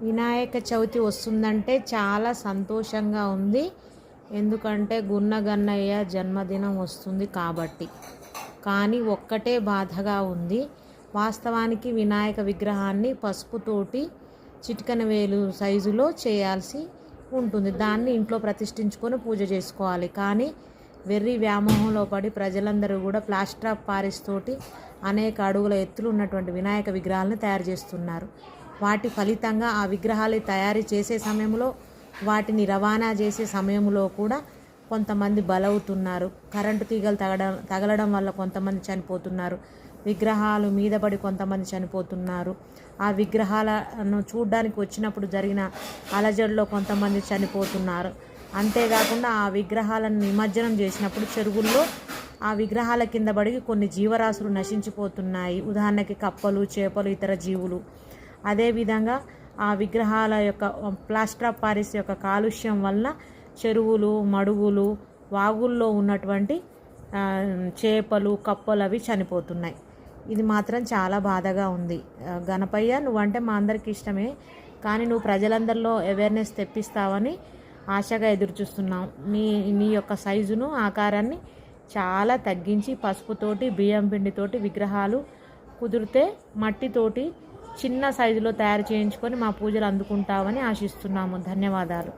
వినాయక చవితి వస్తుందంటే చాలా సంతోషంగా ఉంది. ఎందుకంటే గున్నగన్నయ్య జన్మదినం వస్తుంది కాబట్టి. కానీ ఒక్కటే బాధగా ఉంది. వాస్తవానికి వినాయక విగ్రహాన్ని పసుపుతోటి చిటికెన వేలు సైజులో చేయాల్సి ఉంటుంది. దాన్ని ఇంట్లో ప్రతిష్ఠించుకొని పూజ చేసుకోవాలి. కానీ వెర్రి వ్యామోహంలో పడి ప్రజలందరూ కూడా ప్లాస్టర్ ఆఫ్ పారిస్ తోటి అనేక అడుగుల ఎత్తులు ఉన్నటువంటి వినాయక విగ్రహాలను తయారు చేస్తున్నారు. వాటి ఫలితంగా ఆ విగ్రహాలు తయారు చేసే సమయంలో, వాటిని రవాణా చేసే సమయంలో కూడా కొంతమంది బలవుతున్నారు. కరెంటు తీగలు తగలడం వల్ల కొంతమంది చనిపోతున్నారు. విగ్రహాలు మీద పడి కొంతమంది చనిపోతున్నారు. ఆ విగ్రహాలను చూడడానికి వచ్చినప్పుడు జరిగిన అలజడిలో కొంతమంది చనిపోతున్నారు. అంతేకాకుండా ఆ విగ్రహాలను నిమజ్జనం చేసినప్పుడు చెరువుల్లో ఆ విగ్రహాల కింద పడి కొన్ని జీవరాశులు నశించిపోతున్నాయి. ఉదాహరణకి కప్పలు, చేపలు, ఇతర జీవులు. అదేవిధంగా ఆ విగ్రహాల యొక్క ప్లాస్టర్ ఆఫ్ పారిస్ యొక్క కాలుష్యం వల్ల చెరువులు, మడుగులు, వాగుల్లో ఉన్నటువంటి చేపలు, కప్పలు అవి చనిపోతున్నాయి. ఇది మాత్రం చాలా బాధగా ఉంది. గణపయ్య, నువ్వంటే మా అందరికీ ఇష్టమే, కానీ నువ్వు ప్రజలందరిలో అవేర్నెస్ తెప్పిస్తావని ఆశగా ఎదురుచూస్తున్నాం. నీ యొక్క సైజును, ఆకారాన్ని చాలా తగ్గించి పసుపుతోటి, బియ్యం పిండితోటి విగ్రహాలు, కుదిరితే మట్టితోటి చిన్న సైజులో తయారు చేయించుకొని మా పూజలు అందుకుంటామని ఆశిస్తున్నాము. ధన్యవాదాలు.